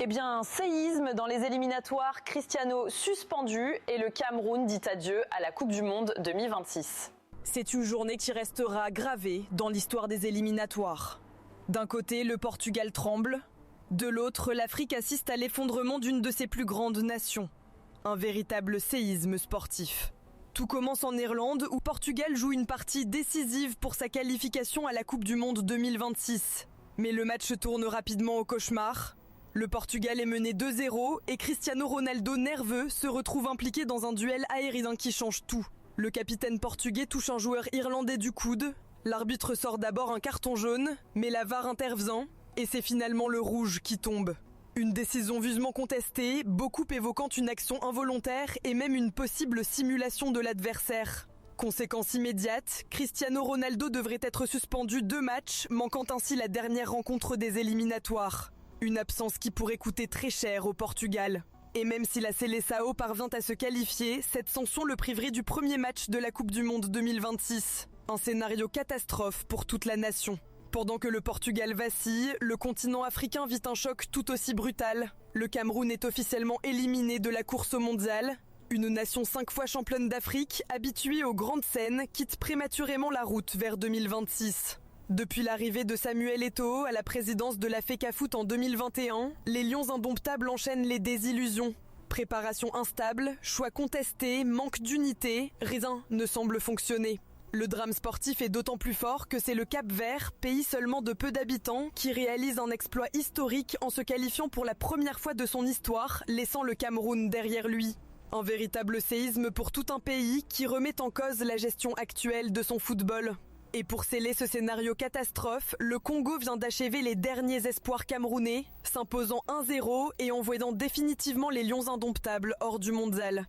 Eh bien, un séisme dans les éliminatoires, Cristiano suspendu et le Cameroun dit adieu à la Coupe du Monde 2026. C'est une journée qui restera gravée dans l'histoire des éliminatoires. D'un côté, le Portugal tremble. De l'autre, l'Afrique assiste à l'effondrement d'une de ses plus grandes nations. Un véritable séisme sportif. Tout commence en Irlande où Portugal joue une partie décisive pour sa qualification à la Coupe du Monde 2026. Mais le match tourne rapidement au cauchemar. Le Portugal est mené 2-0 et Cristiano Ronaldo, nerveux, se retrouve impliqué dans un duel aérien qui change tout. Le capitaine portugais touche un joueur irlandais du coude. L'arbitre sort d'abord un carton jaune, mais la VAR intervient et c'est finalement le rouge qui tombe. Une décision vivement contestée, beaucoup évoquant une action involontaire et même une possible simulation de l'adversaire. Conséquence immédiate, Cristiano Ronaldo devrait être suspendu 2 matchs, manquant ainsi la dernière rencontre des éliminatoires. Une absence qui pourrait coûter très cher au Portugal. Et même si la Seleção parvient à se qualifier, cette sanction le priverait du premier match de la Coupe du Monde 2026. Un scénario catastrophe pour toute la nation. Pendant que le Portugal vacille, le continent africain vit un choc tout aussi brutal. Le Cameroun est officiellement éliminé de la course mondiale. Une nation 5 fois championne d'Afrique, habituée aux grandes scènes, quitte prématurément la route vers 2026. Depuis l'arrivée de Samuel Eto'o à la présidence de la FECAFOOT en 2021, les Lions indomptables enchaînent les désillusions. Préparation instable, choix contestés, manque d'unité, rien ne semble fonctionner. Le drame sportif est d'autant plus fort que c'est le Cap-Vert, pays seulement de peu d'habitants, qui réalise un exploit historique en se qualifiant pour la première fois de son histoire, laissant le Cameroun derrière lui. Un véritable séisme pour tout un pays qui remet en cause la gestion actuelle de son football. Et pour sceller ce scénario catastrophe, le Congo vient d'achever les derniers espoirs camerounais, s'imposant 1-0 et envoyant définitivement les Lions indomptables hors du mondial.